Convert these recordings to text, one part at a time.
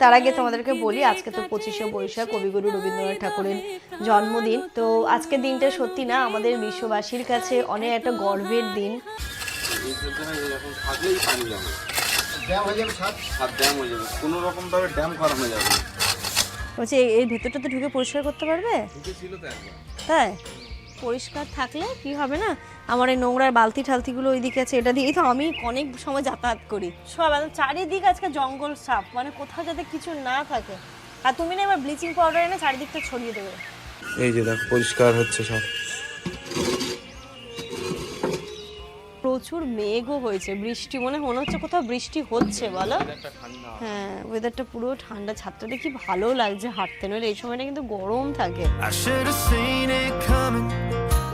তার আগে তোমাদেরকে বলি আজকে তো 25শে বৈশাখ, কবিগুরু রবীন্দ্রনাথ ঠাকুরের জন্মদিন। তো আজকের দিনটা সত্যি না আমাদের বিশ্ববাসীর কাছে অনেক একটা গর্বের দিন। বলছি এর ভেতরটা তো ঢুকে পরিষ্কার করতে পারবে? তাই পরিষ্কার থাকলে কি হবে না, আমার এই নোংরার বালতি ঠালতিগুলো ওইদিকে আছে, এটা দিয়েই তো আমি অনেক সময় যাতায়াত করি। সব চারিদিক আজকে জঙ্গল সাপ, মানে কোথাও যাতে কিছু না থাকে। আর তুমি না এবার ব্লিচিং পাউডার এনে চারিদিকটা ছড়িয়ে দেবে। এই যে দেখো পরিষ্কার হচ্ছে সব। প্রচুর মেঘও হয়েছে, বৃষ্টি মনে হচ্ছে কোথাও বৃষ্টি হচ্ছে, বলো? হ্যাঁ, ওয়েদারটা পুরো ঠান্ডা, ছাদটাতে কি ভালো লাগছে হাঁটতে, নইলে এই সময়টা কিন্তু গরম থাকে।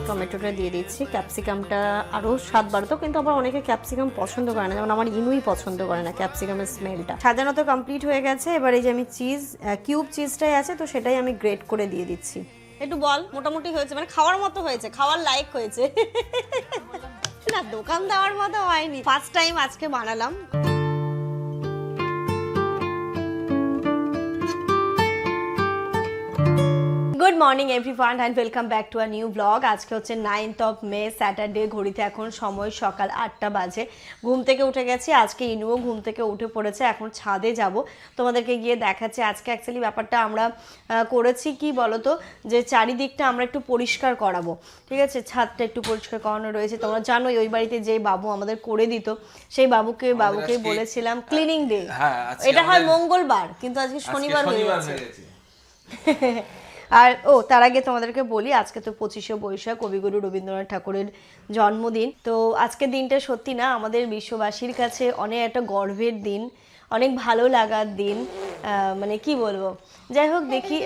টমেটোটা দিয়ে দিচ্ছি, ক্যাপসিকামটা আরও স্বাদ বাড়তো, কিন্তু আবার অনেকে ক্যাপসিকাম পছন্দ করে না, যেমন আমার ইনুই পছন্দ করে না ক্যাপসিকামের স্মেলটা। সাজানো তো কমপ্লিট হয়ে গেছে, এবার এই যে আমি চিজ, কিউব চিজটাই আছে তো সেটাই আমি গ্রেট করে দিয়ে দিচ্ছি। একটু বল, মোটামুটি হয়েছে, মানে খাওয়ার মতো হয়েছে, খাওয়ার লায়ক হয়েছে না, দোকান দেওয়ার মতো হয়নি। ফার্স্ট টাইম আজকে বানালাম। Good morning everyone and welcome back to a new blog. আজকে হচ্ছে 9th of May, স্যাটারডে। ঘড়িতে এখন সময় সকাল 8টা বাজে। ঘুম থেকে উঠে গেছি, আজকে ইনুও ঘুম থেকে উঠে পড়েছে। এখন ছাদে যাব, তোমাদেরকে গিয়ে দেখাচ্ছে। আজকে অ্যাকচুয়ালি ব্যাপারটা আমরা করেছি কি বলতো, যে চারিদিকটা আমরা একটু পরিষ্কার করাবো, ঠিক আছে? ছাদটা একটু পরিষ্কার করানো রয়েছে। তোমরা জানোই ওই বাড়িতে যে বাবু আমাদের করে দিত, সেই বাবুকে বলেছিলাম ক্লিনিং ডে। এটা হয় মঙ্গলবার, কিন্তু আজকে শনিবার হয়ে গেছে। আর তার আগে তোমাদেরকে বলি আজকে তো 25শে বৈশাখ, কবিগুরু রবীন্দ্রনাথ ঠাকুরের জন্মদিন। তো আজকের দিনটা সত্যি না আমাদের বিশ্ববাসীর কাছে অনেক একটা গর্বের দিন, অনেক ভালো লাগার দিন। মানে কি বলবো, যাই হোক দেখি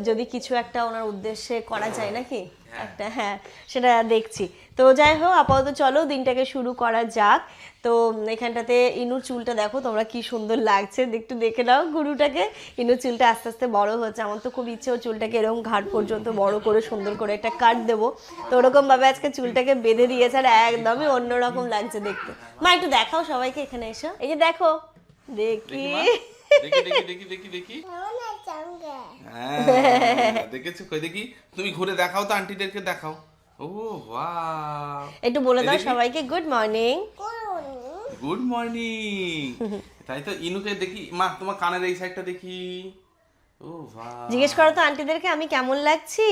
যদি কিছু একটা ওনার উদ্দেশ্যে করা যায় নাকি একটা, হ্যাঁ সেটা দেখছি। তো যাই হোক, আপাতত চলো দিনটাকে শুরু করা যাক। তো এখানটাতে ইনুর চুলটা দেখো তোমরা কি সুন্দর লাগছে, একটু দেখে নাও গুরুটাকে। ইনুর চুলটা আস্তে আস্তে বড় হচ্ছে, আমার তো খুব ইচ্ছে ও চুলটাকে এরকম ঘাট পর্যন্ত বড় করে সুন্দর করে একটা কাট দেবো। তো ওরকম ভাবে আজকে চুলটাকে বেঁধে দিয়েছে, আর একদমই অন্যরকম লাগছে দেখতে। মা একটু দেখাও সবাইকে, এখানে এসো, এই যে দেখো, দেখি দেখেছো কই, দেখি তুমি ঘুরে দেখাও তো, আন্টিদেরকে দেখাও। ও ওয়াও, একটু বলে দাও সবাইকে গুড মর্নিং। Good morning. তাই তো ইনুকে দেখি, মা তোমার কানের এই সাইডটা দেখি। ও ওয়াও, জিজ্ঞেস করো তো আন্টিদেরকে আমি কেমন লাগছি।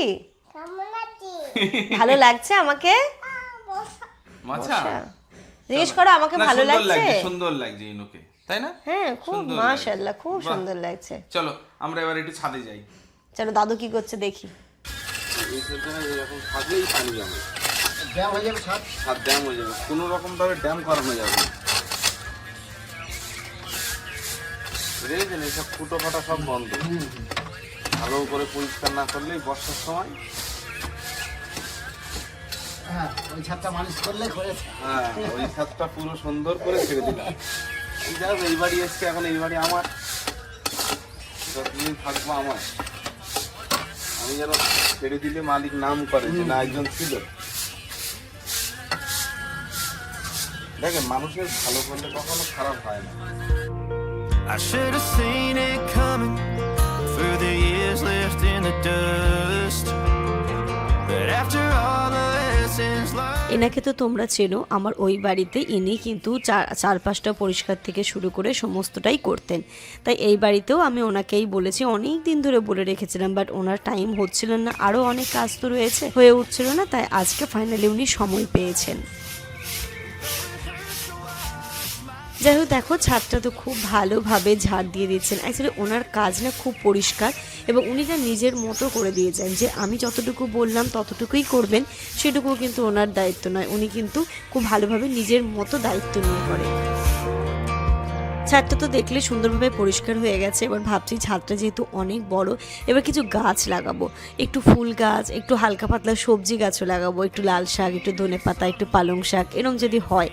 ভালো লাগছে আমাকে? মাছা জিজ্ঞেস করো আমাকে ভালো লাগছে? সুন্দর লাগছে ইনুকে, তাই না? হ্যাঁ খুব, মাশাআল্লাহ খুব সুন্দর লাগছে। চলো আমরা এবার একটু ছাদে যাই। চলো দাদু কি করছে দেখি। এই সরকারে এরকম থাকলেই পানি জমে, ড্যাম হয়ে যাবে, ছাদ ড্যাম হয়ে যাবে, কোনো রকম ভাবে ড্যাম করানো যাবে না। বুঝলেন, এইসব ফুটো ফাটা সব বন্ধ, ভালো করে পরিষ্কার না করলেই বর্ষার সময়। হ্যাঁ ওই ছাদটা মানুষ করলে করেছে, হ্যাঁ ওই ছাদটা পুরো সুন্দর করে ছেড়ে দিলাম। যাই হোক, এই বাড়ি এসছে, এখন এই বাড়ি আমার, যতদিন থাকবো আমার। আমি যেন ছেড়ে দিলে মালিক নাম করে যে না একজন ছিল। দেখেন মানুষের ভালো করলে কখনো খারাপ হয় না। I should have seen it coming through the years left in the dust. But after all the lessons learned. এনাকে তো তোমরা চেনো, আমার ওই বাড়িতে ইনি কিন্তু চারপাশটা পরিষ্কার থেকে শুরু করে সমস্তটাই করতেন। তাই এই বাড়িতেও আমি ওনাকেই বলেছি, অনেক দিন ধরে বলে রেখেছিলাম, বাট ওনার টাইম হচ্ছিল না, আরও অনেক কাজ তো রয়েছে, হয়ে উঠছিল না। তাই আজকে ফাইনালি উনি সময় পেয়েছেন। যাই হোক দেখো ছাদটা তো খুব ভালোভাবে ঝাড় দিয়ে দিচ্ছেন। অ্যাকচুয়ালি ওনার কাজ না খুব পরিষ্কার, এবং উনি না নিজের মতো করে দিয়েছেন, যে আমি যতটুকু বললাম ততটুকুই করবেন, সেটুকুও কিন্তু ওনার দায়িত্ব নয়। উনি কিন্তু খুব ভালোভাবে নিজের মতো দায়িত্ব নিয়ে করেন। ছাদটা তো দেখলে সুন্দরভাবে পরিষ্কার হয়ে গেছে। এবার ভাবছি ছাদটা যেহেতু অনেক বড়, এবার কিছু গাছ লাগাবো, একটু ফুল গাছ, একটু হালকা পাতলা সবজি গাছও লাগাবো, একটু লাল শাক, একটু ধনে পাতা, একটু পালং শাক, এরকম যদি হয়।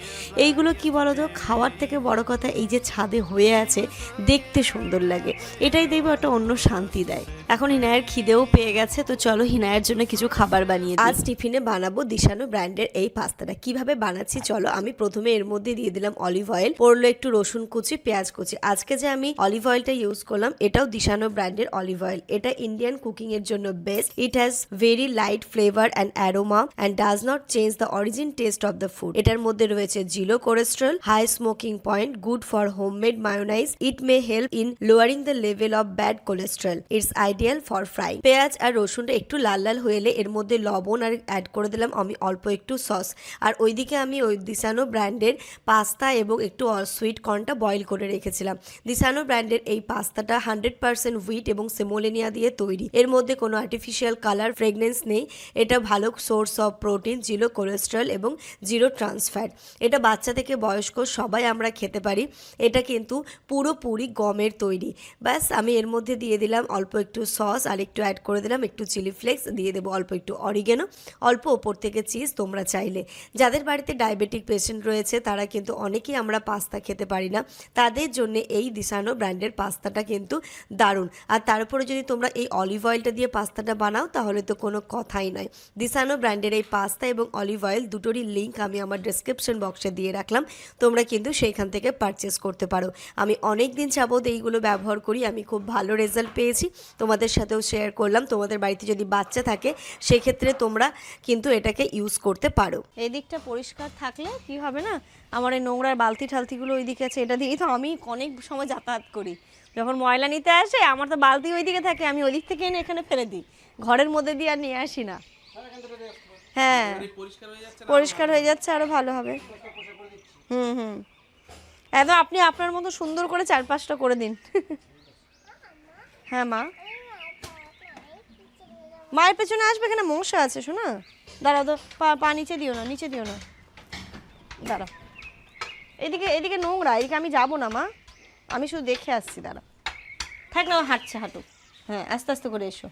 এইগুলো কি বলো তো, খাওয়ার থেকে বড় কথা এই যে ছাদে হয়ে আছে দেখতে সুন্দর লাগে, এটাই দেখবো একটা অন্য শান্তি দেয়। এখন হিনায়ের খিদেও পেয়ে গেছে, তো চলো হিনায়ের জন্য কিছু খাবার বানিয়ে দিই। আজ টিফিনে বানাবো দিশানো ব্র্যান্ডের এই পাস্তাটা। কিভাবে বানাচ্ছি চলো। আমি প্রথমে এর মধ্যে দিয়ে দিলাম অলিভ অয়েল, পড়লো একটু রসুন কুচি, পেঁয়াজ কুচি। আজকে যে আমি অলিভ অয়েলটা ইউজ করলাম এটাও দিশানো ব্র্যান্ডের অলিভ অয়েল। এটা ইন্ডিয়ান কুকিং এর জন্য best. It has very light flavour and aroma and does not change the origin taste of the food. এটার মধ্যে রয়েছে zero cholesterol, high smoking point, good for homemade mayonnaise. It may help in lowering the level of bad cholesterol. It's ideal for fry. পেঁয়াজ আর রসুনটা একটু লাল লাল হয়ে এলে এর মধ্যে লবণ আর অ্যাড করে দিলাম আমি অল্প একটু সস। আর ওইদিকে আমি ওই দিশানো ব্র্যান্ডের পাস্তা এবং একটু সুইট কর্নটা বয়েল করে রেখেছিলাম। দিশানো ব্র্যান্ডের এই পাস্তাটা 100% হুইট এবং সেমোলেনিয়া দিয়ে তৈরি। এর মধ্যে কোনো আর্টিফিশিয়াল কালার ফ্রেগনেন্স নেই। এটা ভালো source of protein, zero cholesterol এবং জিরো ট্রান্স ফ্যাট। এটা বাচ্চা থেকে বয়স্ক সবাই আমরা খেতে পারি। এটা কিন্তু পুরোপুরি গমের তৈরি। ব্যাস আমি এর মধ্যে দিয়ে দিলাম অল্প একটু সস আর একটু অ্যাড করে দিলাম একটু চিলি ফ্লেক্স, দিয়ে দেবো অল্প একটু অরিগেনো, অল্প ওপর থেকে চিজ। তোমরা চাইলে যাদের বাড়িতে ডায়াবেটিক পেশেন্ট রয়েছে তারা কিন্তু অনেকেই আমরা পাস্তা খেতে পারি না, তাদের জন্য এই দিশানো ব্র্যান্ডের পাস্তাটা কিন্তু দারুণ। আর তার উপরে যদি তোমরা এই অলিভ অয়েলটা দিয়ে পাস্তাটা বানাও তাহলে তো কোনো কথাই নয়। দিশানো ব্র্যান্ডের এই পাস্তা এবং অলিভ অয়েল দুটোরই লিঙ্ক আমি আমার ডেসক্রিপশন বক্সে দিয়ে রাখলাম, তোমরা কিন্তু সেইখান থেকে পারচেস করতে পারো। আমি অনেক দিন যাবত এইগুলো ব্যবহার করি, আমি খুব ভালো রেজাল্ট পেয়েছি, তোমাদের সাথেও শেয়ার করলাম। তোমাদের বাড়িতে যদি বাচ্চা থাকে সেক্ষেত্রে তোমরা কিন্তু এটাকে ইউজ করতে পারো। এই দিকটা পরিষ্কার থাকলে কি হবে না, আমার এই নোংরার বালতি ঠালতিগুলো ওই দিকে আছে, এটা দিয়েই তো আমি অনেক সময় যাতায়াত করি। যখন ময়লা নিতে আসে আমার তো বালতি ওই দিকে থাকে, আমি ওই দিক থেকে এনে এখানে ফেলে দিই, ঘরের মধ্যে দিয়ে আর নিয়ে আসি না। হ্যাঁ পরিষ্কার হয়ে যাচ্ছে, আরো ভালো হবে। হুম একদম আপনি আপনার মতো সুন্দর করে 4-5টা করে দিন। হ্যাঁ মা, মায়ের পেছনে আসবে, এখানে মশা আছে শোনা। দাঁড়াও তো, পা নিচে দিও না, নিচে দিও না, দাঁড়াও। এদিকে নোংরা, এদিকে আমি যাবো না মা, আমি শুধু দেখে আসছি। দাঁড়া, থাক না, হাঁটছে, হাঁটুক। হ্যাঁ আস্তে আস্তে করে এসো।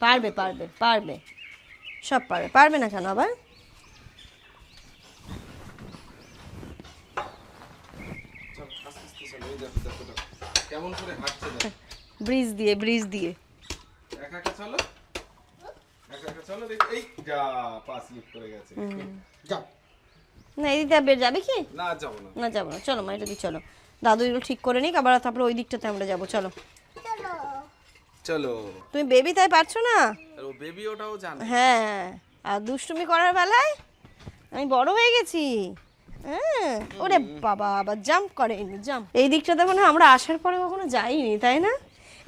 পারবে পারবে পারবে, সব পারবে। পারবে না কেন আবার? ব্রিজ দিয়ে ব্রিজ দিয়ে না, এই দিকটা বের যাবে কি? না যাবো না, চলো মা, এটা দিয়ে চলো। দাদু এগুলো ঠিক করে নিক, আবার তারপরে ওই দিকটাতে আমরা যাবো। চলো চলো। তুমি বেবি তাই পারছো না? ও বেবি ওটাও জানে। হ্যাঁ, আর দুষ্টুমি করার বেলায় আমি বড় হয়ে গেছি। হ্যাঁ, ওরে বাবা, আবার জাম্প করে, জাম্প। এই দিকটাতে মনে হয় আমরা আসার পরে কখনো যাইনি, তাই না?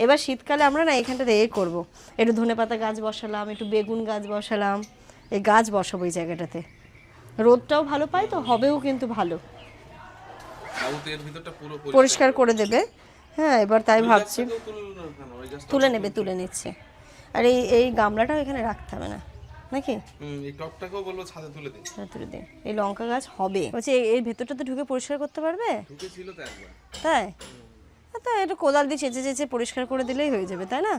এবার শীতকালে আমরা না এখানটাতে করবো, একটু ধনেপাতা গাছ বসালাম, একটু বেগুন গাছ বসালাম, এই গাছ বসাবো এই জায়গাটাতে। রোদটাও ভালো পাই তো, হবেও কিন্তু ভালো, পরিষ্কার করে দেবে। হ্যাঁ এবার তাই ভাবছি, তুলে নেবে, তুলে নিচ্ছে। আর এই গামলাটাও এখানে রাখতে হবে না নাকি? এই টপটাকেও বলবো ছাদে তুলে দে। হ্যাঁ তুলে দে। এই লঙ্কা গাছ হবে, বলছে এর ভেতরটাতে ঢুকে পরিষ্কার করতে পারবে? ঢুকেছিল তো একবার। তাই? তো একটু কোদাল দিয়ে চেঁচে চেঁচে পরিষ্কার করে দিলেই হয়ে যাবে, তাই না?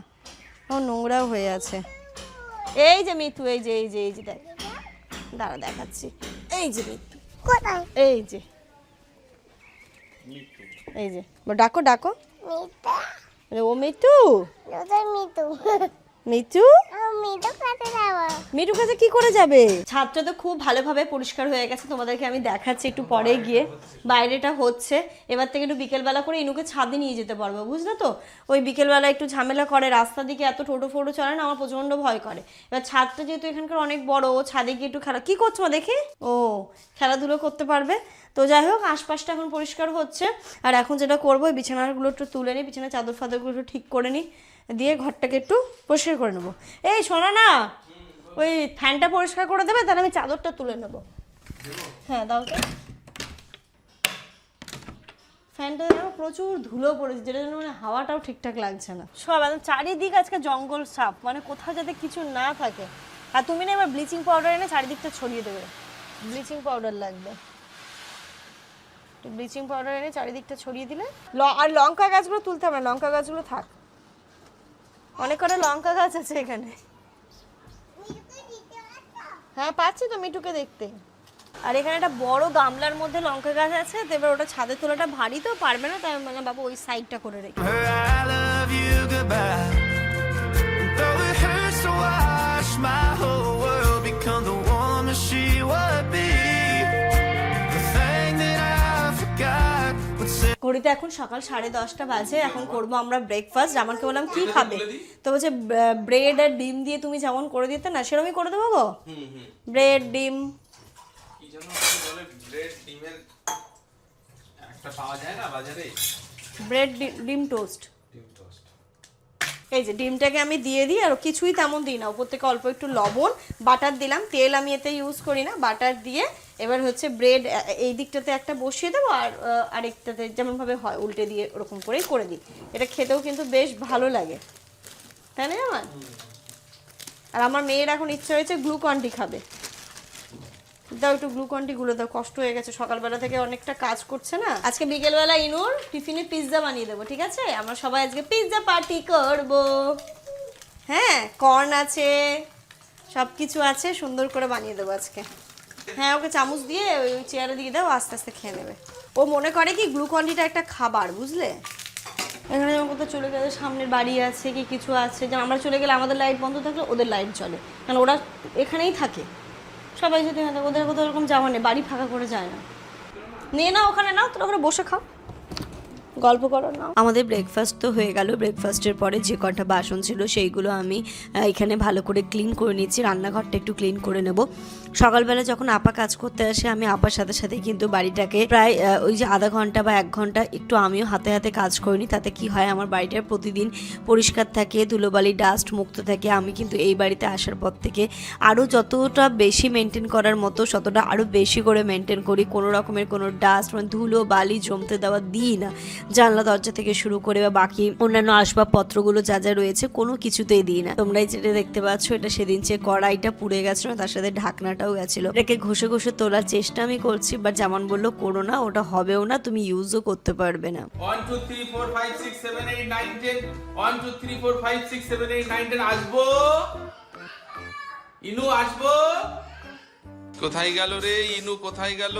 ও নোংরাও হয়ে আছে। এই যে মিতু, এই যে এই যে এই যে দেখ, দাঁড়া দেখাচ্ছি। এই যে মিতু, এই যে এই যে, ডাকো ডাকো। ও মিতু, মিতু মিঠু কাছে কি করে যাবে? ছাদটা তো খুব ভালোভাবে পরিষ্কার হয়ে গেছে, তোমাদেরকে আমি দেখাচ্ছি একটু পরে গিয়ে। বাইরেটা হচ্ছে, এবার থেকে একটু বিকেলবেলা করে ইনুকে ছাদে নিয়ে যেতে পারবো, বুঝলে তো? ওই বিকেলবেলা একটু ঝামেলা করে, রাস্তার দিকে এত টোটো ফোটো চলে না, আমার প্রচন্ড ভয় করে। এবার ছাদটা যেহেতু এখানকার অনেক বড়, ও ছাদে গিয়ে একটু খেলা, কি করছো দেখি? ও খেলাধুলো করতে পারবে। তো যাই হোক, আশপাশটা এখন পরিষ্কার হচ্ছে। আর এখন যেটা করবো, ওই বিছানাগুলো একটু তুলে নিই, বিছানার চাদর ফাদরগুলো একটু ঠিক করে নিই, দিয়ে ঘরটাকে একটু পরিষ্কার করে নেবো। এই শোনো না, ওই ফ্যানটা পরিষ্কার করে দেবে, তাহলে আমি চাদরটা তুলে নেবো। হ্যাঁ দাও তো। ফ্যানটা প্রচুর ধুলো পড়েছে, যেটা জন্য মানে হাওয়াটাও ঠিকঠাক লাগছে না। সব একদম চারিদিক আজকে জঙ্গল সাপ, মানে কোথাও যাতে কিছু না থাকে। আর তুমি না এবার ব্লিচিং পাউডার এনে চারিদিকটা ছড়িয়ে দেবে। ব্লিচিং পাউডার লাগবে, ব্লিচিং পাউডার এনে চারিদিকটা ছড়িয়ে দিলে। আর লঙ্কা গাছগুলো তুলতে হবে না, লঙ্কা গাছগুলো থাক। অনেক কটা লঙ্কা গাছ আছে এখানে। হ্যাঁ পাচ্ছি তো মিঠুকে দেখতে। আর এখানে একটা বড় গামলার মধ্যে লঙ্কা গাছ আছে, তো এবার ওটা ছাদে তোলাটা ভারী তো পারবে না, তাই আমি বললাম বাবা ওই সাইডটা করে রেখে। ঘড়িতে এখন সকাল 10:30 বাজে। এখন করব আমরা ব্রেকফাস্ট। আমাকে বললাম কি খাবে, তো বলছে ব্রেড আর ডিম দিয়ে তুমি যেমন করে দিতে না সেরকমই করে দেবো গো। ব্রেড ডিম কি যেন বলে, ব্রেড ডিমের একটা পাওয়া যায় না বাজারে, ব্রেড ডিম টোস্ট। ডিম টোস্ট। এই যে ডিমটাকে আমি দিয়ে দিই, আর কিছুই তেমন দিই না, উপর থেকে অল্প একটু লবণ, বাটার দিলাম, তেল আমি এতে ইউজ করি না, বাটার দিয়ে এবার হচ্ছে ব্রেড এই দিকটাতে একটা বসিয়ে দেবো, আর আরেকটাতে যেমনভাবে হয় উল্টে দিয়ে ওরকম করেই করে দিই। এটা খেতেও কিন্তু বেশ ভালো লাগে, তাই না আমার? আর আমার মেয়ের এখন ইচ্ছা হয়েছে গ্লুকন-ডি খাবে। দাও একটু গ্লুকন-ডি গুলো দাও, কষ্ট হয়ে গেছে সকালবেলা থেকে অনেকটা কাজ করছে না। আজকে বিকেলবেলা ইনুর টিফিনে পিৎজা বানিয়ে দেবো, ঠিক আছে? আমরা সবাই আজকে পিৎজা পার্টি করব। হ্যাঁ, কর্ন আছে, সব কিছু আছে, সুন্দর করে বানিয়ে দেবো আজকে। হ্যাঁ, ওকে চামচ দিয়ে ওই চেয়ারে দিয়ে দাও, আস্তে আস্তে খেয়ে নেবে। ও মনে করে কি গ্লুকন-ডিটা একটা খাবার, বুঝলে? এখানে যেমন কোথাও চলে গেলে সামনের বাড়ি আছে কি কিছু আছে, যেমন আমরা চলে গেলে আমাদের লাইট বন্ধ থাকলে ওদের লাইট চলে, কারণ ওরা এখানেই থাকে। সবাই যদি ওদের কোথাও এরকম যাওয়া নেই, বাড়ি ফাঁকা করে যায় না। নিয়ে নাও ওখানে, নাও তোরা ওখানে বসে খাও, গল্প করো না। আমাদের ব্রেকফাস্ট তো হয়ে গেল। ব্রেকফাস্টের পরে যে কটা বাসন ছিল সেইগুলো আমি এখানে ভালো করে ক্লিন করে নিচ্ছি, রান্নাঘরটা একটু ক্লিন করে নেব। সকালবেলা যখন আপা কাজ করতে আসে আমি আপার সাথে সাথে কিন্তু বাড়িটাকে প্রায় ওই যে আধা ঘন্টা বা 1 ঘন্টা একটু আমিও হাতে হাতে কাজ করি নি। তাতে কি হয়, আমার বাড়িটা প্রতিদিন পরিষ্কার থাকে, ধুলোবালি ডাস্ট মুক্ত থাকে। আমি কিন্তু এই বাড়িতে আসার পর থেকে আরও যতটা বেশি মেনটেন করার মতো ততটা আরও বেশি করে মেনটেন করি। কোনো রকমের কোনো ডাস্ট মানে ধুলো বালি জমতে দেওয়া দিই না। জানলা দরজা থেকে শুরু করে বা বাকি অন্যান্য আসবাবপত্রগুলো যা যা রয়েছে কোনো কিছুতেই দিই না। তোমরাই যেটা দেখতে পাচ্ছ, এটা সেদিন যে কড়াইটা পুড়ে গেছিলো, তার সাথে ঢাকনাটাও গেছিলো। এটাকে ঘষে ঘষে তোলার চেষ্টা আমি করছি, বাট যেমন বললো করো না, ওটা হবেও না, তুমি ইউজও করতে পারবে না। 1 2 3 4 5 6 7 8 9 10 1 2 3 4 5 6 7 8 9 10 আসবো, ইনু আসবো। কোথায় গেল রে ইনু, কোথায় গেল?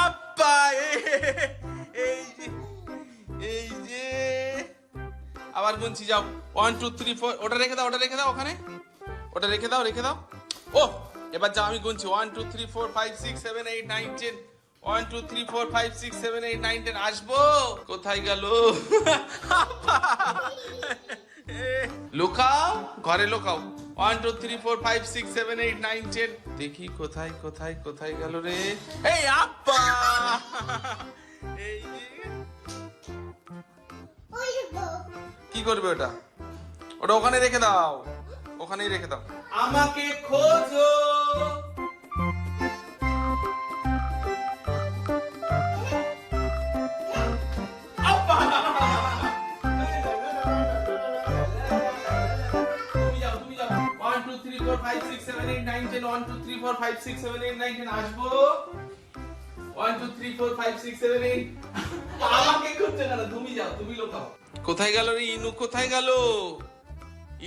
আব্বা এই যে আবার গুনছি, যাও 1 2 3 4। ওটা রেখে দাও, ওটা রেখে দাও, ওখানে ওটা রেখে দাও, রেখে দাও। ও এবার যাও, আমি গুনছি 1 2 3 4 5 6 7 8 9 10 1 2 3 4 5 6 7 8 9 10 আসবো। কোথায় গেল? লুকাও, ঘরে লুকাও। 1 2 3 4 5 6 7 8 9 10 দেখি কোথায় কোথায় কোথায় গেল রে? এই আব্বা, এই যে কি করবে ওটা? ওটা ওখানে রেখে দাও, ওখানেই রেখে দাও। আমাকে খোঁজো। তুমি যাও, তুমি যাও। 1 2 3 4 5 6 7 8 9 10 1 2 3 4 5 6 7 8 9 10 আসবো। 1 2 3 4 5 6 7 8 আমাকে খুঁজছে কেন? তুমি যাও, তুমি লুকাও। কোথায় গেল রে ইনু, কোথায় গেল?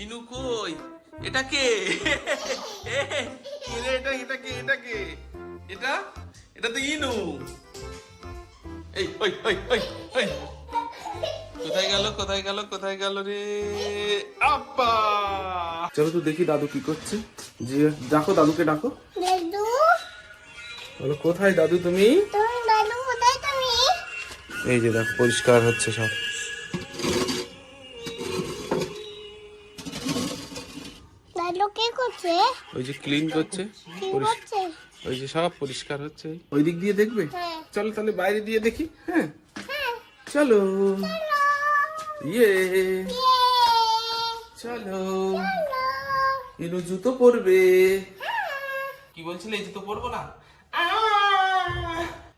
ইনু কই? এটা কে? কে রে এটা? এটা কে? এটা কে? এটা এটা তো ইনু। এই ওই ওই ওই ওই কোথায় গেল, কোথায় গেল, কোথায় গেল রে? আব্বা চলো তো দেখি দাদু কি করছে। জি ডাকো, দাদুকে ডাকো। দাদু, বলো কোথায় দাদু তুমি? দাদু কোথায় তুমি? এই যে দেখো পরিষ্কার হচ্ছে সব। দাদু কি করছে? ওই যে ক্লিন করছে, কি করছে? ওই যে সব পরিষ্কার হচ্ছে। ওই দিক দিয়ে দেখবে? হ্যাঁ। চলো তাহলে বাইরে দিয়ে দেখি। হ্যাঁ চলো, ইয়ে চলো। ইনু জুতো পরবে। কি বলছিলে? এই জুতো পরবো না?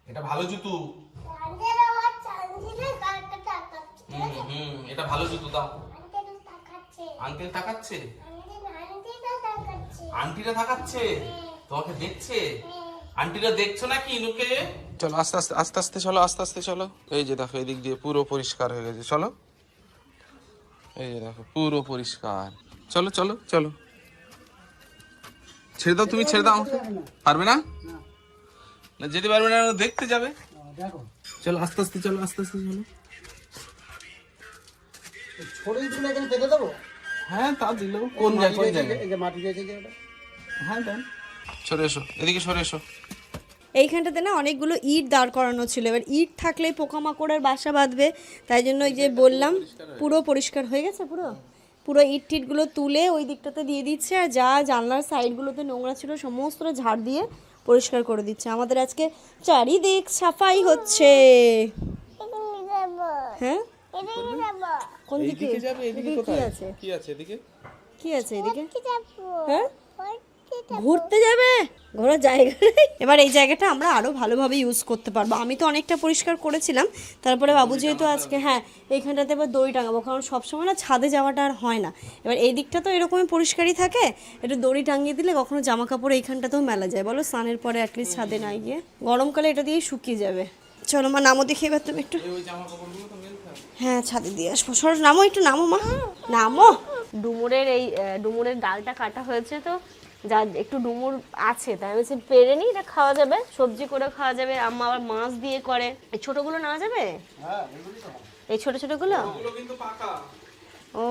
এটা ভালো জুতো। আঙ্কেল আমার চাঁদিতে কাকা তাকাচ্ছে। এটা ভালো জুতো, দাও। আঙ্কেল তাকাচ্ছে। আঙ্কেল তাকাচ্ছে, আন্টিটা তাকাচ্ছে। আন্টিরা তাকাচ্ছে, তোমাকে দেখছে। আন্টিরা দেখছো নাকি ইনুকে? চলো আস্তে আস্তে আস্তে আস্তে চলো, আস্তে আস্তে চলো। এই যে দেখো এদিক দিয়ে পুরো পরিষ্কার হয়ে গেছে। চলো, এই যে দেখো পুরো পরিষ্কার। চলো চলো চলো, ছেড়ে দাও, তুমি ছেড়ে দাও আমাকে। পারবে না? না যেতে পারবে না, দেখতে যাবে। দেখো চলো আস্তে আস্তে চলো, আস্তে আস্তে চলো। ছড়িয়ে তুলে এখানে পেতে দেবো। হ্যাঁ তা দিল। কোন জায়গায়, কোন জায়গায়? এই যে মাটি রয়েছে যে ওটা। হ্যাঁ দেন। সরে এসো, এদিকে সরে এসো। এইখানটাতে না অনেকগুলো ইট দাঁড় করানো ছিল, এবার ইট থাকলে পোকামাকড়ের বাসা বাঁধবে, তাই জন্য ওই যে বললাম পুরো পরিষ্কার হয়ে গেছে। পুরো পুরো ইট টিটগুলো তুলে ওই দিকটাতে দিয়ে দিচ্ছে, আর যা জানলার সাইডগুলোতে নোংরা ছিল সমস্তটা ঝাড় দিয়ে পরিষ্কার করে দিচ্ছে। আমাদের আজকে চারিদিক সাফাই হচ্ছে। হ্যাঁ কোন দিকে যাবে? এদিকে কি কোথায়? আছে? কি আছে এদিকে? কি আছে এদিকে? হ্যাঁ ঘুরতে যাবে, ঘোরার জায়গা নেই। এবার এই জায়গাটা আমরা আরো ভালোভাবে ইউজ করতে পারবো। আমি তো অনেকটা পরিষ্কার করেছিলাম, তারপরে বাবু যেহেতু আজকে হ্যাঁ এইখানটাতে এবার দড়ি টাঙাবো, কারণ সবসময় না ছাদে যাওয়াটা আর হয় না। এবার এই দিকটা তো এরকমই পরিষ্কারই থাকে, একটু দড়ি টাঙিয়ে দিলে কখনো জামা কাপড় এইখানটাতেও মেলা যায়, বলো স্নানের পরে অ্যাটলিস্ট ছাদে না গিয়ে, গরমকালে এটা দিয়েই শুকিয়ে যাবে। চলো মা নামো, দেখে এবার তুমি একটু। হ্যাঁ ছাদে দিয়ে আসবো, সর নামো, একটু নামো মা, নামো। ডুমুরের এই ডুমুরের ডালটা কাটা হয়েছে, তো যা একটু ডুমুর আছে তাই বলছি পেরে নি, এটা খাওয়া যাবে, সবজি করে খাওয়া যাবে। আম্মা আবার মাছ দিয়ে করে। এই ছোটগুলো নেওয়া যাবে? এই ছোট ছোটগুলো ও,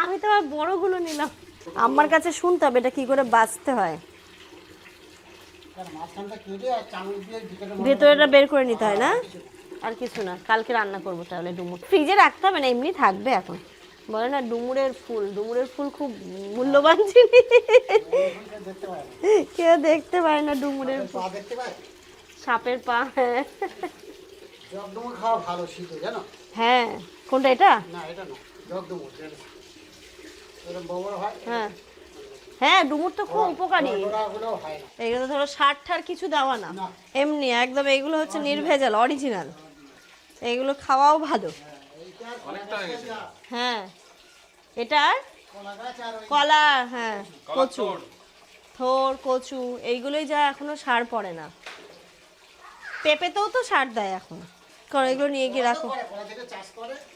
আমি তো আবার বড়গুলো নিলাম। আম্মার কাছে শুনতে হবে এটা কি করে বাঁচতে হয়, ভেতরেটা বের করে নিতে হয় না, আর কিছু না। কালকে রান্না করবো তাহলে ডুমুর। ফ্রিজে রাখতে হবে না, এমনি থাকবে এখন। বলে না ডুমুরের ফুল খুব মূল্যবান জিনিস, কেউ দেখতে পায় না ডুমুরের ফুল। সাপের পা, হ্যাঁ জগডুমুর খাওয়া ভালো শীতে, জানো? হ্যাঁ কোনটা এটা? না এটা না, জগডুমুর এরকম বড় হয়। হ্যাঁ হ্যাঁ ডুমুর তো খুব উপকারী। ওগুলো হয় না। এগুলো ধরো সার ঠার কিছু দেওয়া না, এমনি একদম। এগুলো হচ্ছে নির্ভেজাল, অরিজিনাল, এগুলো খাওয়াও ভালো। হ্যাঁ এটার কলা, হ্যাঁ কচু, থোর কচু, এইগুলোই যা এখনো সার পড়ে না। পেঁপেতেও তো সার দেয় এখন, কারণ এগুলো নিয়ে গিয়ে রাখো।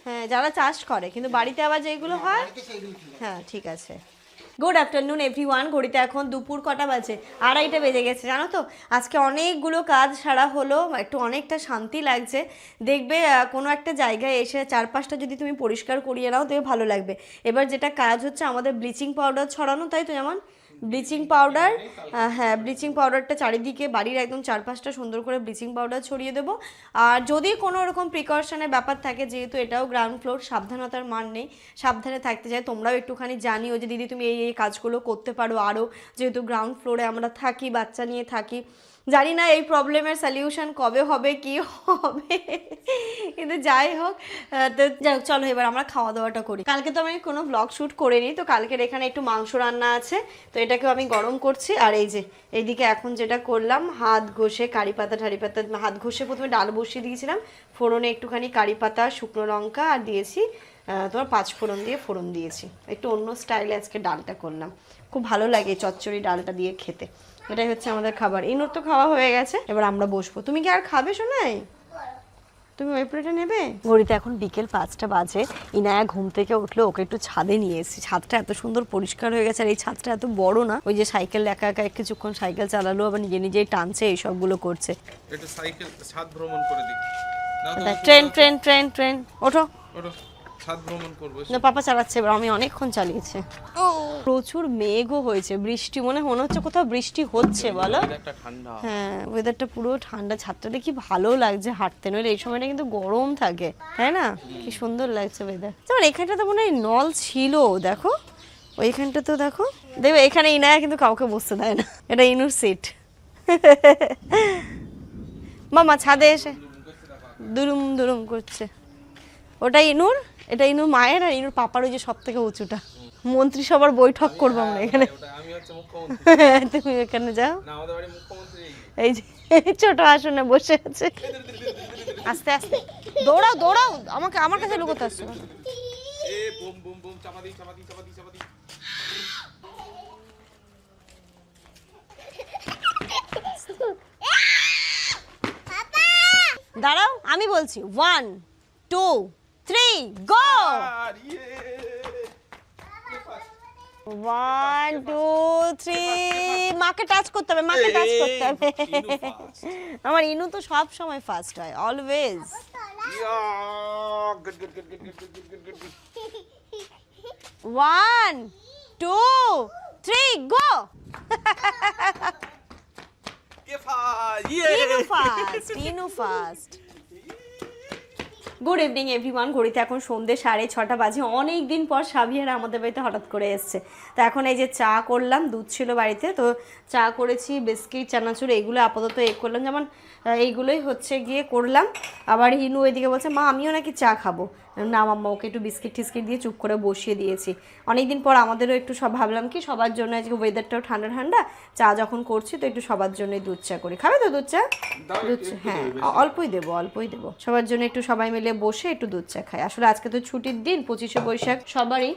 হ্যাঁ যারা চাষ করে, কিন্তু বাড়িতে আবার যেগুলো হয়, হ্যাঁ ঠিক আছে। Good afternoon everyone. ঘড়িতে এখন দুপুর কটা বাজে? 2:30 বেজে গেছে। জানো তো আজকে অনেকগুলো কাজ সারা হলো, একটু অনেকটা শান্তি লাগছে। দেখবে কোনো একটা জায়গায় এসে চারপাশটা যদি তুমি পরিষ্কার করিয়ে নাও তবে ভালো লাগবে। এবার যেটা কাজ হচ্ছে আমাদের ব্লিচিং পাউডার ছড়ানো, তাই তো? যেমন ব্লিচিং পাউডার, হ্যাঁ ব্লিচিং পাউডারটা চারিদিকে বাড়ির একদম চারপাশটা সুন্দর করে ব্লিচিং পাউডার ছড়িয়ে দেবো। আর যদি কোনো রকম প্রিকশনের ব্যাপার থাকে, যেহেতু এটাও গ্রাউন্ড ফ্লোর, সাবধানতার মান নেই, সাবধানে থাকতে চাই। তোমরাও একটুখানি জানিও যে দিদি তুমি এই কাজগুলো করতে পারো আরও, যেহেতু গ্রাউন্ড ফ্লোরে আমরা থাকি, বাচ্চা নিয়ে থাকি। জানি না এই প্রবলেমের সলিউশন কবে হবে, কি হবে, কিন্তু যাই হোক। তো যাই হোক, চলো এবার আমরা খাওয়া দাওয়াটা করি। কালকে তো আমি কোনো ব্লগ শ্যুট করিনি, তো কালকের এখানে একটু মাংস রান্না আছে, তো এটাকেও আমি গরম করছি। আর এই যে এইদিকে এখন যেটা করলাম, হাত ঘষে কারি পাতা হাত ঘষে প্রথমে ডাল বসিয়ে দিয়েছিলাম, ফোড়নে একটুখানি কারি পাতা, শুকনো লঙ্কা আর দিয়েছি তোমার 5 ফোড়ন দিয়ে ফোড়ন দিয়েছি। একটু অন্য স্টাইলে আজকে ডালটা করলাম, খুব ভালো লাগে চচ্চড়ি ডালটা দিয়ে খেতে। এটাই হচ্ছে আমাদের খাবার। ইনুর তো খাওয়া হয়ে গেছে, এবার আমরা বসবো। তুমি কি আর খাবে শোনাই? তুমি ওই প্লেটে নেবে? ঘড়িতে এখন বিকেল 5টা বাজে। ইনায়া ঘুম থেকে উঠলো, ওকে একটু ছাদে নিয়ে এসেছি। ছাদটা এত সুন্দর পরিষ্কার হয়ে গেছে, আর এই ছাদটা এত বড় না, ওই যে সাইকেল একা একা কিছুক্ষণ সাইকেল চালালো, আবার নিজেই টানছে, এইসবগুলো করছে। একটু সাইকেল ছাদ ভ্রমণ করে দিই। ট্রেন ওঠো, ছাদ ভ্রমণ করবো। না পাপা চালাচ্ছে, এবার আমি অনেকক্ষণ চালিয়েছি। প্রচুর মেঘও হয়েছে, বৃষ্টি মনে হচ্ছে কোথাও বৃষ্টি হচ্ছে, বলো? ঠান্ডা, হ্যাঁ ওয়েদারটা পুরো ঠান্ডা, ছাদটাতে কি ভালো লাগছে হাঁটতে। নইলে এই সময়টা কিন্তু গরম থাকে, তাই না? কি সুন্দর লাগছে ওয়েদার। যেমন এখানটা তো মনে হয় নল ছিল, দেখো ওইখানটা তো দেখো, দেখবে এখানে ইনায়া কিন্তু কাউকে বসতে দেয় না, এটা ইনুর সিট। মামা ছাদে এসে দুরুম দুরুম করছে, ওটা ইনুর, এটা ইনুর মায়ের, আর ইনুর পাপার ওই যে সব থেকে উঁচুটা। মন্ত্রিসভার বৈঠক করবো আমরা এখানে। তুমি এখানে যাও, এই যে ছোট আসনে বসে আছে। আস্তে আস্তে দৌড়াও দৌড়াও, আমার কাছে লুকোতে আসছো। দাঁড়াও আমি বলছি, 1 2 3 গো। 1 2 3, মাকে টাচ করতে হবে, মাকে টাচ করতে হবে। আমার ইনু তো সব সময় ফার্স্ট হয়, অলওয়েজ। 1 2 3 গো। কে ফার্স্ট ইনু ফার্স্ট। Good evening everyone. ঘড়িতে এখন সন্ধ্যে 6:30 বাজে। অনেক দিন পর সাবিয়ারা আমাদের বাড়িতে হঠাৎ করে এসছে। তো এখন এই যে চা করলাম, দুধ ছিল বাড়িতে, তো চা করেছি, বিস্কিট চানাচুর এইগুলো আপাতত করলাম, যেমন এইগুলোই হচ্ছে গিয়ে করলাম। আবার হিনু ওইদিকে বলছে মা আমিও নাকি চা খাবো। না মাম্মা, ওকে একটু বিস্কিট টিস্কিট দিয়ে চুপ করে বসিয়ে দিয়েছি। অনেকদিন পর আমাদেরও একটু সব ভাবলাম কি সবার জন্য, আজকে ওয়েদারটাও ঠান্ডা ঠান্ডা, চা যখন করছি তো একটু সবার জন্যই দুধ চা করি। খাবে তো দুধ চা? দুধ চা, হ্যাঁ অল্পই দেবো। সবার জন্য একটু সবাই মিলে বসে একটু দুধ চা খাই। আসলে আজকে তো ছুটির দিন, 25শে বৈশাখ, সবারই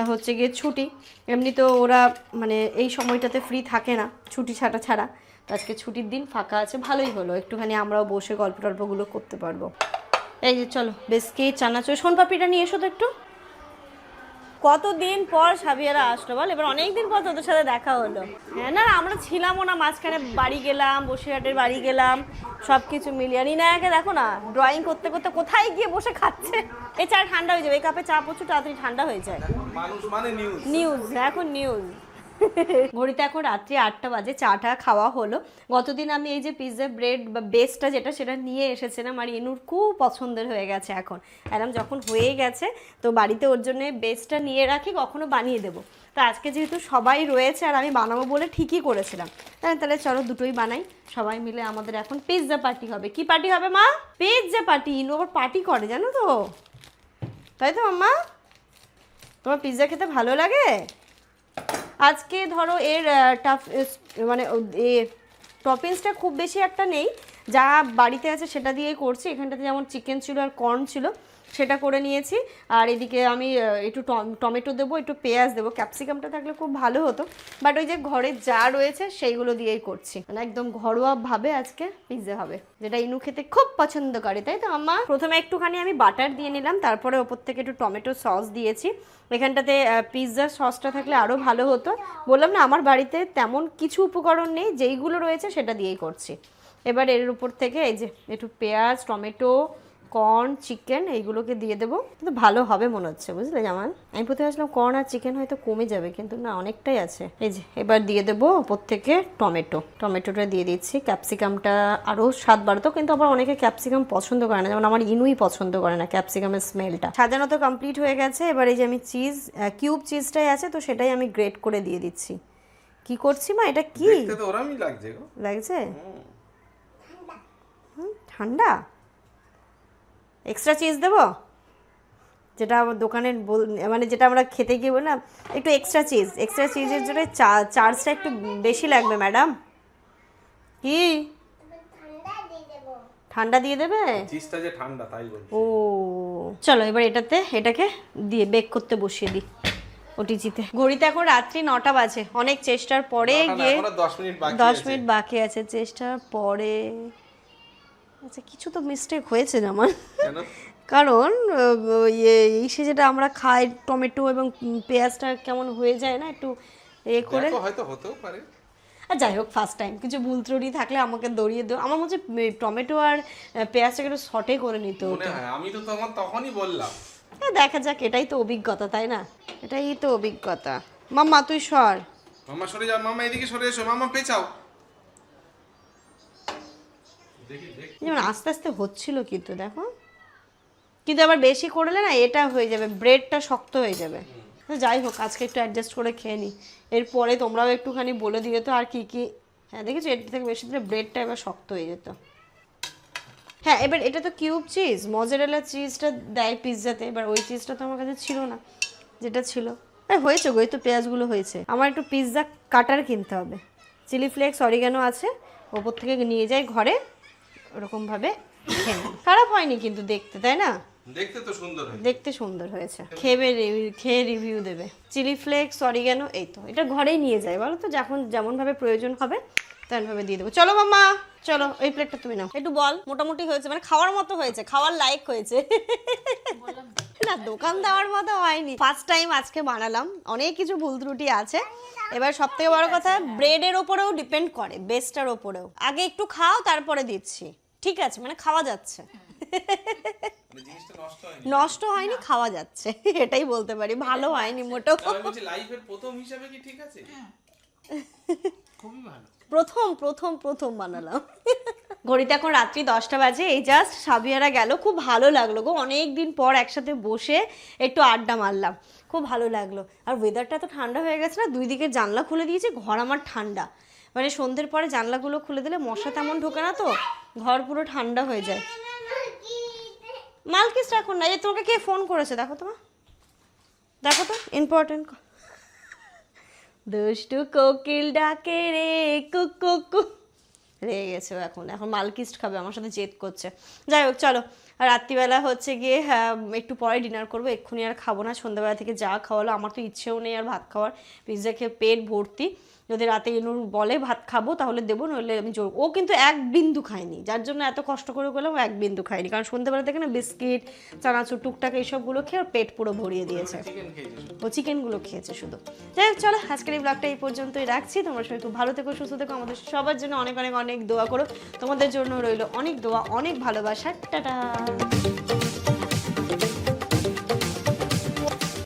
হচ্ছে গিয়ে ছুটি। এমনি তো ওরা মানে এই সময়টাতে ফ্রি থাকে না ছুটি ছাড়া। তো আজকে ছুটির দিন, ফাঁকা আছে, ভালোই হলো, একটুখানি আমরাও বসে গল্প টল্পগুলো করতে পারবো। এই যে চলো বিস্কিট চানাচুর, সোনপাপড়িটা নিয়ে এসো তো একটু। কতদিন পর সাবিয়ারা আসলো বল, এবার অনেকদিন পর তোদের সাথে দেখা হলো। হ্যাঁ না আমরা ছিলামও না, মাঝখানে বাড়ি গেলাম, বসিরহাটের বাড়ি গেলাম, সব কিছু মিলিয়ে। নিনায়াকে দেখো না ড্রয়িং করতে করতে কোথায় গিয়ে বসে খাচ্ছে। এই চা ঠান্ডা হয়ে যাবে, এই কাপে চা প্রচুর তাড়াতাড়ি ঠান্ডা হয়ে যায়। মানুষ মানে নিউজ এখন নিউজ। ঘড়িতে এখন রাত্রি 8টা বাজে, চাটা খাওয়া হলো। গতদিন আমি এই যে পিৎজা ব্রেড বা বেসটা সেটা নিয়ে এসেছিলাম, আর ইনুর খুব পছন্দের হয়ে গেছে এখন। এরম যখন হয়ে গেছে তো বাড়িতে ওর জন্য বেসটা নিয়ে রাখি, কখনো বানিয়ে দেবো। তো আজকে যেহেতু সবাই রয়েছে আর আমি বানাবো বলে ঠিকই করেছিলাম, তাহলে চলো দুটোই বানাই। সবাই মিলে আমাদের এখন পিৎজা পার্টি হবে। কি পার্টি হবে মা? Pizza party. ইনু আবার পার্টি করে জানো তো, তাই তো মাম্মা? তোমার পিৎজা খেতে ভালো লাগে? আজকে ধরো এর মানে টপিংসটা খুব বেশি একটা নেই, যা বাড়িতে আছে সেটা দিয়েই করছি। এখানটাতে যেমন চিকেন ছিল আর কর্ন ছিল, সেটা করে নিয়েছি। আর এদিকে আমি একটু টমেটো দেবো, একটু পেঁয়াজ দেবো, ক্যাপসিকামটা থাকলে খুব ভালো হতো, বাট ওই যে ঘরে যা রয়েছে সেইগুলো দিয়েই করছি। মানে একদম ঘরোয়াভাবে আজকে পিৎজা হবে, যেটা ইনু খেতে খুব পছন্দ করে, তাই তো আম্মা? প্রথমে একটুখানি আমি বাটার দিয়ে নিলাম, তারপরে ওপর থেকে একটু টমেটো সস দিয়েছি। এখানটাতে পিৎজার সসটা থাকলে আরও ভালো হতো। বললাম না আমার বাড়িতে তেমন কিছু উপকরণ নেই, যেইগুলো রয়েছে সেটা দিয়েই করছি। এবার এর উপর থেকে এই যে একটু পেঁয়াজ, টমেটো, কর্ন, চিকেন এইগুলোকে দিয়ে দেবো, কিন্তু ভালো হবে মনে হচ্ছে, বুঝলে জামাল? আমি প্রথমে আসলাম কর্ন আর চিকেন হয়তো কমে যাবে, কিন্তু না অনেকটাই আছে। এই যে এবার দিয়ে দেবো ওপর থেকে টমেটোটা দিয়ে দিচ্ছি। ক্যাপসিকামটা আরও স্বাদ বাড়তো, কিন্তু আবার অনেকে ক্যাপসিকাম পছন্দ করে না, যেমন আমার ইনুই পছন্দ করে না ক্যাপসিকামের স্মেলটা। সাজানো তো কমপ্লিট হয়ে গেছে। এবার এই যে আমি কিউব চিজটাই আছে তো সেটাই আমি গ্রেট করে দিয়ে দিচ্ছি। কি করছি মা, এটা কি দেখতে তো ওরমই লাগছে গো। লাগছে? ঠান্ডা। এক্সট্রা চিজ দেবো, যেটা আমার দোকানের মানে যেটা আমরা খেতে গিয়ে বললাম একটু এক্সট্রা চিজের জন্য চার্জটা একটু বেশি লাগবে ম্যাডাম। কি ঠান্ডা দিয়ে দেবে? চিজটা যে ঠান্ডা তাই বলছি। ও চলো এবার এটাকে দিয়ে বেক করতে বসিয়ে দিই ওটিজিতে। ঘড়িতে এখন রাত্রি 9টা বাজে। অনেক চেষ্টার পরে গিয়ে 10 মিনিট বাকি আছে, চেষ্টার পরে। আচ্ছা কিছু তো মিস্টেক হয়েছে না আমার, কারণ ইসে যেটা আমরা খাই টমেটো এবং পেঁয়াজটা কেমন হয়ে যায় না একটু করে, হয়তো হতেও পারে। আর যাই হোক ফার্স্ট টাইম, কিছু ভুল ত্রুটি থাকলে আমাকে দৌড়িয়ে দিও। আমার মনে হচ্ছে টমেটো আর পেঁয়াজটাকে একটু সটে করে নিতে হতো। আমি তো তোমার তখনই বললাম। দেখা যাক, এটাই তো অভিজ্ঞতা, তাই না? এটাই তো অভিজ্ঞতা। মাম্মা তুই সর, মাম্মা সরে যাও, মাম্মা এদিকে সরে এসো, মাম্মা পেছাও। যেমন আস্তে আস্তে হচ্ছিল, কিন্তু দেখো, কিন্তু আবার বেশি করলে না এটা হয়ে যাবে, ব্রেডটা শক্ত হয়ে যাবে। যাই হোক আজকে একটু অ্যাডজাস্ট করে খেয়ে নিই, এরপরে তোমরাও একটুখানি বলে দিও তো আর কি কি। হ্যাঁ দেখেছো, এর থেকে বেশি দিলে ব্রেডটা এবার শক্ত হয়ে যেত। হ্যাঁ এবার এটা তো কিউব চিজ, মজারেলা চিজটা দেয় পিৎজাতে, এবার ওই চিজটা তো আমার কাছে ছিল না, যেটা ছিল। হয়েছে গো, এই তো পেঁয়াজগুলো হয়েছে। আমার একটু পিৎজা কাটার কিনতে হবে, চিলি ফ্লেক্স, অরিগানো আছে, ওপর থেকে নিয়ে যাই ঘরে, ওরকমভাবে খেয়ে নেব। খারাপ হয়নি কিন্তু দেখতে, তাই না? দেখতে তো সুন্দর হয়েছে, দেখতে সুন্দর হয়েছে। খেয়ে রিভিউ দেবে। চিলি ফ্লেক্স, অরিগানো, এই তো এটা ঘরেই নিয়ে যায়, বলো তো, যখন যেমনভাবে প্রয়োজন হবে তেমনভাবে দিয়ে দেবো। চলো মাম্মা চলো, এই প্লেটটা তুমি নাও। একটু বল, মোটামুটি হয়েছে, মানে খাওয়ার মতো হয়েছে, খাওয়ার লাইক হয়েছে না, দোকান দেওয়ার মতো হয়নি। ফার্স্ট টাইম আজকে বানালাম, অনেক কিছু ভুল ত্রুটি আছে। এবার সব থেকে বড় কথা, ব্রেডের ওপরেও ডিপেন্ড করে, বেসটার ওপরেও। আগে একটু খাও তারপরে দিচ্ছি, ঠিক আছে? মানে খাওয়া যাচ্ছে, নষ্ট হয়নি, খাওয়া যাচ্ছে, এটাই বলতে পারি। ভালো হয়নি মোটেও। লাইফের প্রথম হিসাবে কি ঠিক আছে? খুবই ভালো। প্রথম বানালাম। ঘড়িতে এখন রাত্রি 10টা বাজে, এই জাস্ট সাবিয়ারা গেল, খুব ভালো লাগলো গো, অনেক দিন পর একসাথে বসে একটু আড্ডা মারলাম, খুব ভালো লাগলো। আর ওয়েদারটা তো ঠান্ডা হয়ে গেছে না, 2 দিকের জানলা খুলে দিয়েছে, ঘর আমার ঠান্ডা, মানে সন্ধ্যের পরে জানলাগুলো খুলে দিলে মশা তেমন ঢোকে না, তো ঘর পুরো ঠান্ডা হয়ে যায়। মালকিস রাখুন না, এই তোমাকে কে ফোন করেছে দেখো তো ইম্পর্টেন্ট। দুষ্টু কোকিল ডাকে রে কুকু, রেগে গেছে এখন মালকিস্ট খাবে, আমার সাথে জেদ করছে। যাই হোক চলো, আর রাত্রিবেলা হচ্ছে গিয়ে একটু পরে ডিনার করবো, এক্ষুনি আর খাবো না, সন্ধ্যাবেলা থেকে যা খাওয়ালো, আমার তো ইচ্ছেও নেই আর ভাত খাওয়ার, পিৎজা খেয়ে পেট ভর্তি। যদি রাতে ইনুর বলে ভাত খাবো তাহলে দেবো, নইলে আমি জোর। ও কিন্তু 1 বিন্দু খায়নি, যার জন্য এত কষ্ট করে গেলাম, 1 বিন্দু খায়নি, কারণ সন্ধ্যাবেলা থেকে না বিস্কিট চানাচুর টুকটাক এইসবগুলো খেয়ে ওর পেট পুরো ভরিয়ে দিয়েছে, ও চিকেনগুলো খেয়েছে শুধু। যাই হোক চলো, আজকের এই ব্লগটা এই পর্যন্তই রাখছি। তোমরা সবাই খুব ভালো থেকো, সুস্থ থেকো, আমাদের সবার জন্য অনেক অনেক অনেক দোয়া করো, তোমাদের জন্য রইলো অনেক দোয়া, অনেক ভালোবাসা। টাটা।